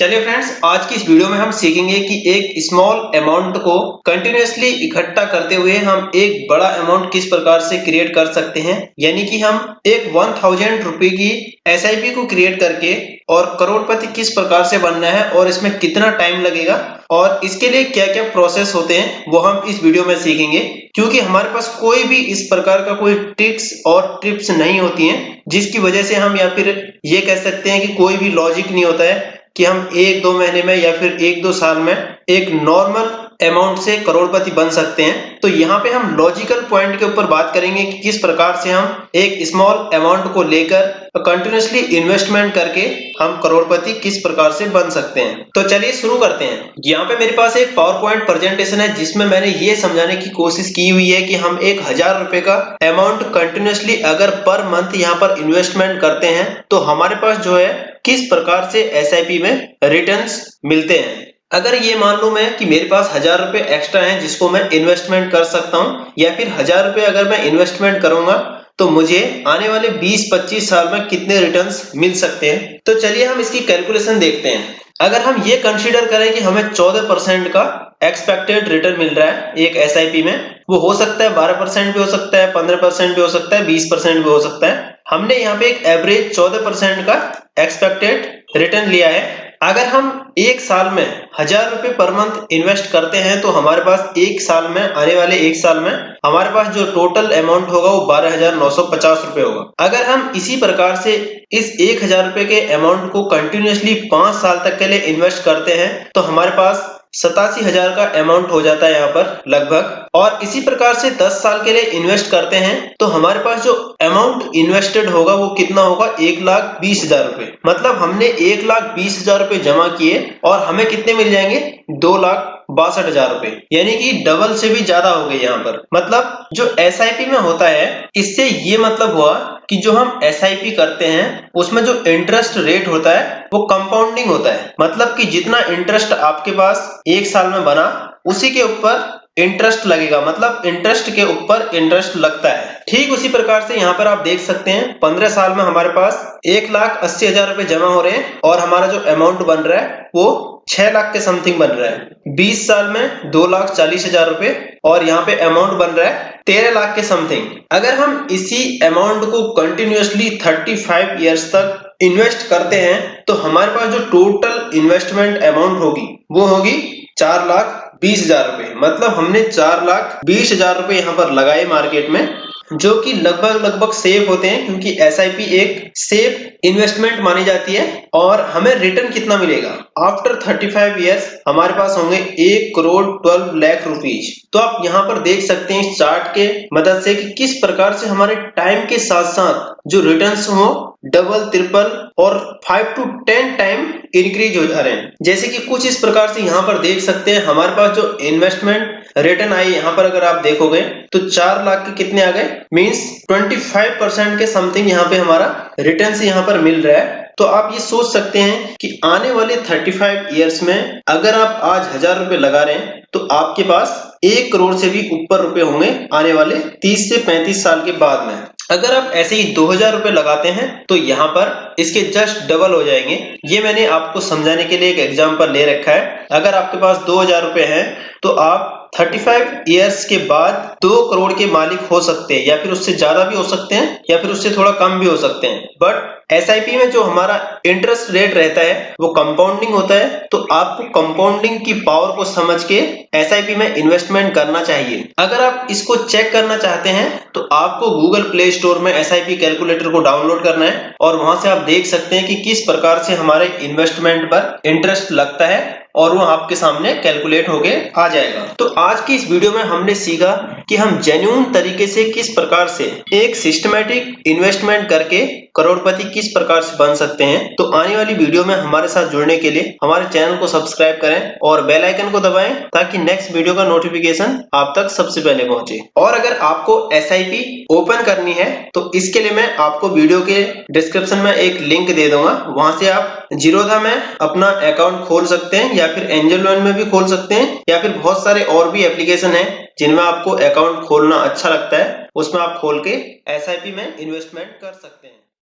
चलिए फ्रेंड्स, आज की इस वीडियो में हम सीखेंगे कि एक स्मॉल अमाउंट को कंटिन्यूअसली इकट्ठा करते हुए हम एक बड़ा अमाउंट किस प्रकार से क्रिएट कर सकते हैं। यानी कि हम एक 1000 रुपए की एसआईपी को क्रिएट करके और करोड़पति किस प्रकार से बनना है और इसमें कितना टाइम लगेगा और इसके लिए क्या क्या प्रोसेस होते हैं वो हम इस वीडियो में सीखेंगे। क्योंकि हमारे पास कोई भी इस प्रकार का कोई ट्रिक्स और टिप्स नहीं होती हैं जिसकी वजह से हम या फिर ये कह सकते हैं कि कोई भी लॉजिक नहीं होता है कि हम 1-2 महीने में या फिर 1-2 साल में एक नॉर्मल अमाउंट से करोड़पति बन सकते हैं। तो यहाँ पे हम लॉजिकल पॉइंट के ऊपर बात करेंगे कि किस प्रकार से हम एक स्मॉल अमाउंट को लेकर कंटिन्यूअसली इन्वेस्टमेंट करके हम करोड़पति किस प्रकार से बन सकते हैं। तो चलिए शुरू करते हैं। यहाँ पे मेरे पास एक पावर पॉइंट प्रेजेंटेशन है जिसमें मैंने ये समझाने की कोशिश की हुई है कि हम 1000 रुपए का अमाउंट कंटिन्यूअसली अगर पर मंथ यहाँ पर इन्वेस्टमेंट करते हैं तो हमारे पास जो है किस प्रकार से एसआईपी में रिटर्न्स मिलते हैं। अगर ये मान लो मैं कि मेरे पास 1000 रुपए एक्स्ट्रा हैं जिसको मैं इन्वेस्टमेंट कर सकता हूँ या फिर 1000 रुपए अगर मैं इन्वेस्टमेंट करूंगा तो मुझे आने वाले 20-25 साल में कितने रिटर्न्स मिल सकते हैं। तो चलिए हम इसकी कैलकुलेशन देखते हैं। अगर हम ये कंसीडर करें कि हमें 14% का एक्सपेक्टेड रिटर्न मिल रहा है एक एसआईपी में, वो हो सकता है 12% भी हो सकता है, 15% भी हो सकता है, 20% भी हो सकता है। हमने यहाँ पे एक एवरेज 14% का एक्सपेक्टेड रिटर्न लिया है। अगर हम एक साल में 1000 रुपए पर मंथ इन्वेस्ट करते हैं तो हमारे पास एक साल में आने वाले एक साल में हमारे पास जो टोटल अमाउंट होगा वो 12,950 रुपए होगा। अगर हम इसी प्रकार से इस 1000 रुपए के अमाउंट को कंटिन्यूअसली 5 साल तक के लिए इन्वेस्ट करते हैं तो हमारे पास 87,000 का अमाउंट हो जाता है यहाँ पर लगभग। और इसी प्रकार से 10 साल के लिए इन्वेस्ट करते हैं तो हमारे पास जो अमाउंट इन्वेस्टेड होगा वो कितना होगा, 1,20,000 रुपए। मतलब हमने 1,20,000 रुपए जमा किए और हमें कितने मिल जाएंगे, 2,62,000 रुपए। यानी कि डबल से भी ज्यादा हो गए यहाँ पर। मतलब जो एसआईपी में होता है इससे ये मतलब हुआ कि जो हम एसआईपी करते हैं उसमें जो इंटरेस्ट रेट होता है वो कंपाउंडिंग होता है। मतलब कि जितना इंटरेस्ट आपके पास एक साल में बना उसी के ऊपर इंटरेस्ट लगेगा, मतलब इंटरेस्ट के ऊपर इंटरेस्ट लगता है। ठीक उसी प्रकार से यहाँ पर आप देख सकते हैं 15 साल में हमारे पास 1,80,000 रुपए जमा हो रहे हैं और हमारा जो अमाउंट बन रहा है वो 6 लाख के समथिंग बन रहा है। 20 साल में 2,40,000 रुपए और यहाँ पे अमाउंट बन रहा है 13 लाख के समथिंग। अगर हम इसी अमाउंट को कंटिन्यूअसली 35 इयर्स तक इन्वेस्ट करते हैं तो हमारे पास जो टोटल इन्वेस्टमेंट अमाउंट होगी वो होगी 4,20,000 रुपए। मतलब हमने 4,20,000 रुपए यहाँ पर लगाए मार्केट में, जो कि लगभग सेफ होते हैं क्योंकि एसआईपी एक सेफ इन्वेस्टमेंट मानी जाती है। और हमें रिटर्न कितना मिलेगा आफ्टर 35 इयर्स, हमारे पास होंगे 1,12 लाख रुपीज। तो आप यहाँ पर देख सकते हैं इस चार्ट के मदद से कि किस प्रकार से हमारे टाइम के साथ साथ जो रिटर्न्स हो डबल, ट्रिपल और 5 to 10 टाइम इंक्रीज हो जा रहे हैं। जैसे कि कुछ इस प्रकार से यहाँ पर देख सकते हैं हमारे पास जो इन्वेस्टमेंट रिटर्न आई, यहाँ पर अगर आप देखोगे तो 4 लाख के कितने आ गए, मींस 25% के समथिंग यहाँ पे हमारा रिटर्न से यहाँ पर मिल रहा है। तो आप ये सोच सकते हैं कि आने वाले 35 इयर्स में अगर आप आज 1000 रुपए लगा रहे हैं तो आपके पास 1 करोड़ से भी ऊपर रुपए होंगे आने वाले 30 से 35 साल के बाद में। अगर आप ऐसे ही 2000 रुपए लगाते हैं तो यहाँ पर इसके जस्ट डबल हो जाएंगे। ये मैंने आपको समझाने के लिए एक एग्जांपल ले रखा है। अगर आपके पास 2000 रुपए हैं तो आप 35 इयर्स के बाद 2 करोड़ के मालिक हो सकते हैं, या फिर उससे ज्यादा भी हो सकते हैं या फिर उससे थोड़ा कम भी हो सकते हैं। बट एसआईपी में जो हमारा इंटरेस्ट रेट रहता है वो कंपाउंडिंग होता है। तो आपको कंपाउंडिंग की पावर को समझ के एसआईपी में इन्वेस्टमेंट करना चाहिए। अगर आप इसको चेक करना चाहते हैं तो आपको गूगल प्ले स्टोर में एसआईपी कैलकुलेटर को डाउनलोड करना है और वहां से आप देख सकते हैं कि किस प्रकार से हमारे इन्वेस्टमेंट पर इंटरेस्ट लगता है और वो आपके सामने कैलकुलेट होके आ जाएगा। तो आज की इस वीडियो में हमने सीखा कि हम जेन्युइन तरीके से किस प्रकार से एक सिस्टमैटिक इन्वेस्टमेंट करके करोड़पति किस प्रकार से बन सकते हैं। तो आने वाली वीडियो में हमारे साथ जुड़ने के लिए हमारे चैनल को सब्सक्राइब करें और बेल आइकन को दबाएं ताकि नेक्स्ट वीडियो का नोटिफिकेशन आप तक सबसे पहले पहुंचे। और अगर आपको एसआईपी ओपन करनी है तो इसके लिए मैं आपको वीडियो के डिस्क्रिप्शन में एक लिंक दे दूंगा, वहां से आप जीरोधा में अपना अकाउंट खोल सकते हैं या फिर एंजल वन में भी खोल सकते हैं या फिर बहुत सारे और भी एप्लीकेशन हैं जिनमें आपको अकाउंट खोलना अच्छा लगता है, उसमें आप खोल के एसआईपी में इन्वेस्टमेंट कर सकते हैं।